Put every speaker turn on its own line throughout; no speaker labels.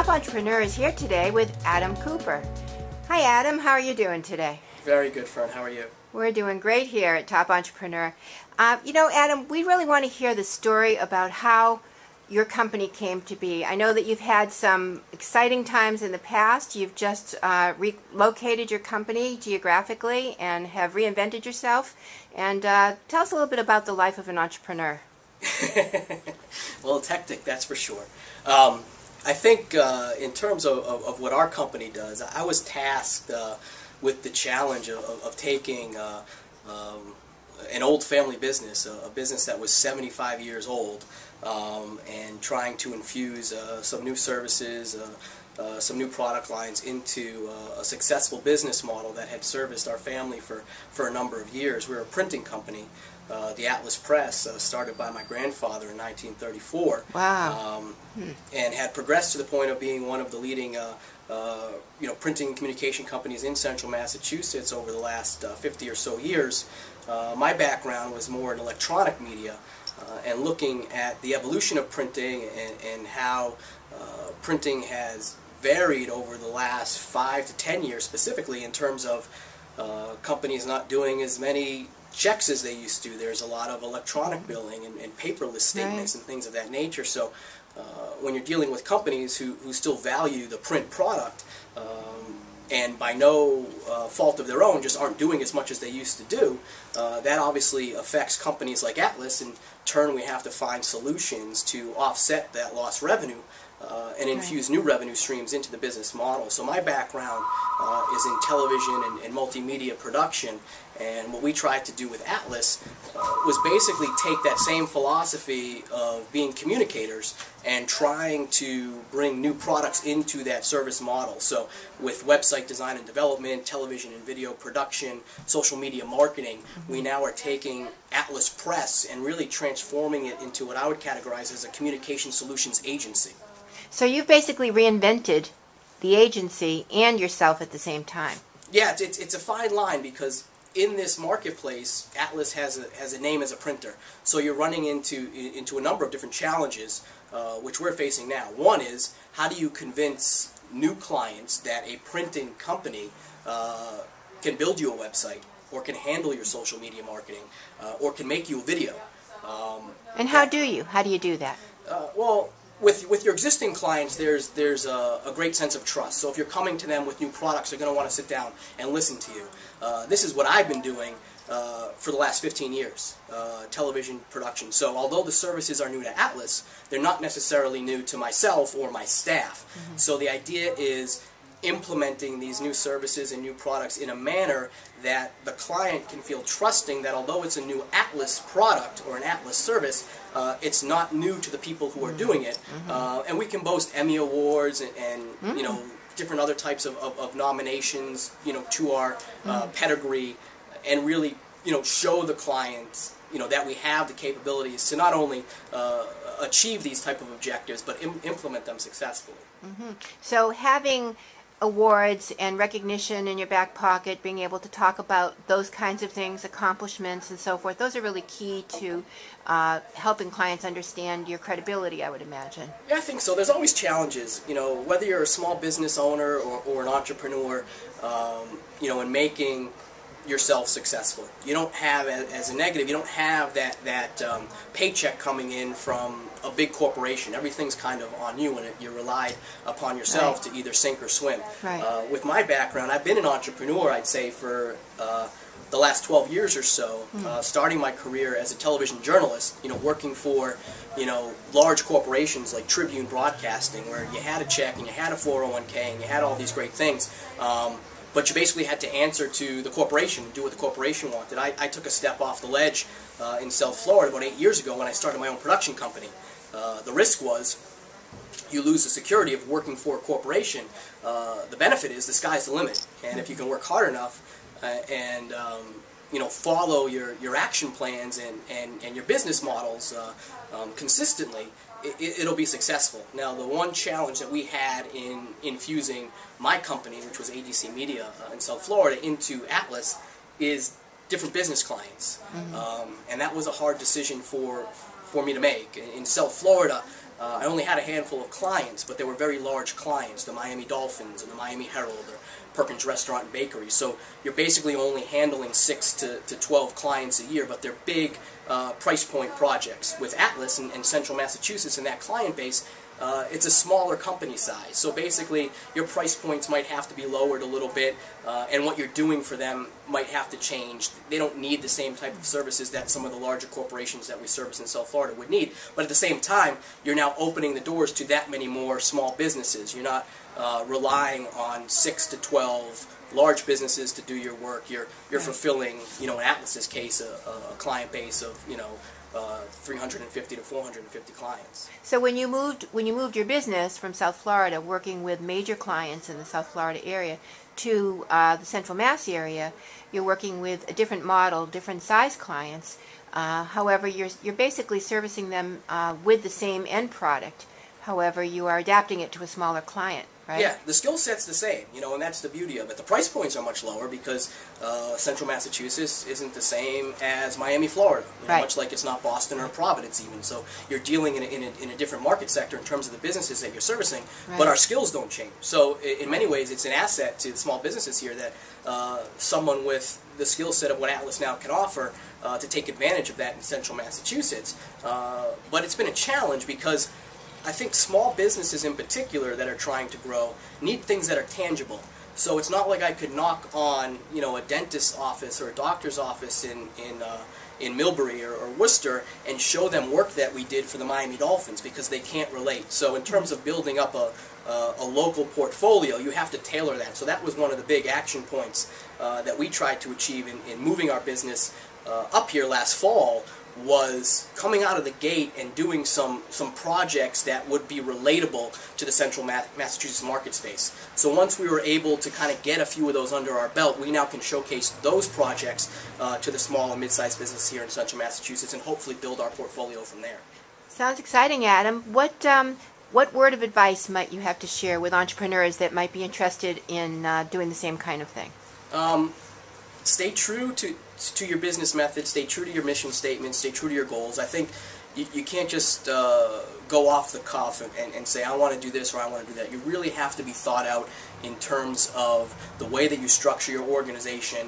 Top Entrepreneur is here today with Adam Cooper. Hi Adam, how are you doing today?
Very good, Fern. How are you?
We're doing great here at Top Entrepreneur. Adam, we really want to hear the story about how your company came to be. I know that you've had some exciting times in the past. You've just relocated your company geographically and have reinvented yourself. And tell us a little bit about the life of an entrepreneur.
Well, it's hectic, that's for sure. I think in terms of what our company does, I was tasked with the challenge of taking an old family business, a business that was 75 years old, and trying to infuse some new services, some new product lines into a successful business model that had serviced our family for a number of years. We're a printing company. The Atlas Press, started by my grandfather in 1934.
Wow.
And had progressed to the point of being one of the leading printing and communication companies in central Massachusetts over the last 50 or so years. My background was more in electronic media and looking at the evolution of printing and how printing has varied over the last 5 to 10 years, specifically in terms of companies not doing as many checks as they used to. There's a lot of electronic billing and paperless statements and things of that nature. So when you're dealing with companies who still value the print product and by no fault of their own just aren't doing as much as they used to do, that obviously affects companies like Atlas. In turn, we have to find solutions to offset that lost revenue and infuse new revenue streams into the business model. So my background is in television and multimedia production, and what we tried to do with Atlas was basically take that same philosophy of being communicators and trying to bring new products into that service model. So with website design and development, television and video production, social media marketing, we now are taking Atlas Press and really transforming it into what I would categorize as a communication solutions agency.
So you've basically reinvented the agency and yourself at the same time.
Yeah, it's a fine line because in this marketplace, Atlas has a name as a printer. So you're running into a number of different challenges, which we're facing now. One is, how do you convince new clients that a printing company can build you a website, or can handle your social media marketing, or can make you a video?
And how do you do that?
Well, with your existing clients, there's a great sense of trust. So if you're coming to them with new products, they're going to want to sit down and listen to you. This is what I've been doing for the last 15 years, television production. So although the services are new to Atlas, they're not necessarily new to myself or my staff. So the idea is implementing these new services and new products in a manner that the client can feel trusting that although it's a new Atlas product or an Atlas service, it's not new to the people who are doing it. And we can boast Emmy Awards and different other types of nominations, to our pedigree, and really, show the clients, that we have the capabilities to not only achieve these type of objectives, but implement them successfully.
So having awards and recognition in your back pocket, being able to talk about those kinds of things, accomplishments and so forth, those are really key to helping clients understand your credibility, I would imagine.
Yeah, I think so. There's always challenges, whether you're a small business owner or an entrepreneur, in making yourself successful. You don't have, as a negative, you don't have that paycheck coming in from a big corporation. Everything's kind of on you, and you rely upon yourself to either sink or swim. With my background, I've been an entrepreneur, I'd say, for the last 12 years or so, starting my career as a television journalist, working for, large corporations like Tribune Broadcasting, where you had a check and you had a 401k and you had all these great things. But you basically had to answer to the corporation and do what the corporation wanted. I took a step off the ledge in South Florida about 8 years ago when I started my own production company. The risk was you lose the security of working for a corporation. The benefit is the sky's the limit. And if you can work hard enough and follow your action plans and your business models consistently, it'll be successful. Now, the one challenge that we had in infusing my company, which was ADC Media in South Florida, into Atlas, is different business clients. And that was a hard decision for me to make. In South Florida, I only had a handful of clients, but they were very large clients, the Miami Dolphins and the Miami Herald or Perkins Restaurant and Bakery. So you're basically only handling 6 to 12 clients a year, but they're big price point projects. With Atlas and Central Massachusetts and that client base, it's a smaller company size. So basically your price points might have to be lowered a little bit, and what you're doing for them might have to change. They don't need the same type of services that some of the larger corporations that we service in South Florida would need. But at the same time, you're now opening the doors to that many more small businesses. You're not relying on 6 to 12 large businesses to do your work. You're fulfilling, in Atlas's case, a client base of 350 to 450 clients.
So when you moved your business from South Florida, working with major clients in the South Florida area, to the Central Mass area, you're working with a different model, different size clients. However, you're basically servicing them with the same end product. However, you are adapting it to a smaller client, right?
Yeah, the skill set's the same, and that's the beauty of it. The price points are much lower because Central Massachusetts isn't the same as Miami, Florida,
right.
Much like it's not Boston or Providence even. So you're dealing in a different market sector in terms of the businesses that you're servicing,
right.
But our skills don't change. So in many ways, it's an asset to the small businesses here that someone with the skill set of what Atlas now can offer to take advantage of that in Central Massachusetts. But it's been a challenge because I think small businesses in particular that are trying to grow need things that are tangible. So it's not like I could knock on, a dentist's office or a doctor's office in Millbury or Worcester and show them work that we did for the Miami Dolphins because they can't relate. So in terms of building up a local portfolio, you have to tailor that. So that was one of the big action points that we tried to achieve in moving our business up here last fall, was coming out of the gate and doing some projects that would be relatable to the Central Massachusetts market space. So once we were able to kind of get a few of those under our belt, we now can showcase those projects to the small and mid-sized business here in Central Massachusetts and hopefully build our portfolio from there.
Sounds exciting, Adam. What word of advice might you have to share with entrepreneurs that might be interested in doing the same kind of thing?
Stay true to your business method, stay true to your mission statement, stay true to your goals. I think you can't just go off the cuff and say, I want to do this or I want to do that. You really have to be thought out in terms of the way that you structure your organization,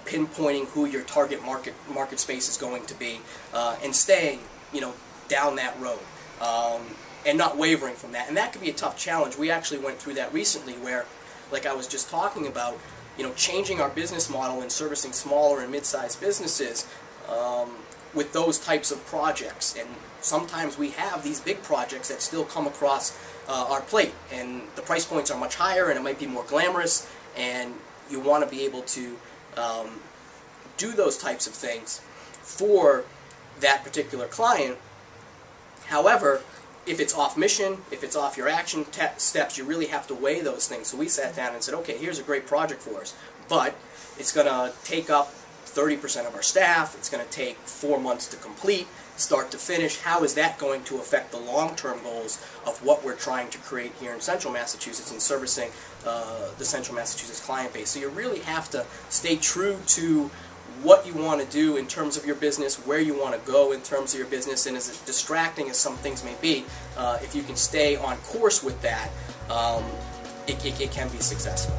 pinpointing who your target market space is going to be, and staying down that road. And not wavering from that. And that could be a tough challenge. We actually went through that recently where, like I was just talking about, changing our business model and servicing smaller and mid-sized businesses with those types of projects. And sometimes we have these big projects that still come across our plate, and the price points are much higher, and it might be more glamorous, and you want to be able to do those types of things for that particular client. However, if it's off mission, if it's off your action steps, you really have to weigh those things. So we sat down and said, okay, here's a great project for us, but it's going to take up 30% of our staff. It's going to take 4 months to complete, start to finish. How is that going to affect the long-term goals of what we're trying to create here in Central Massachusetts and servicing the Central Massachusetts client base? So you really have to stay true to what you want to do in terms of your business, where you want to go in terms of your business, and as distracting as some things may be, if you can stay on course with that, it can be successful.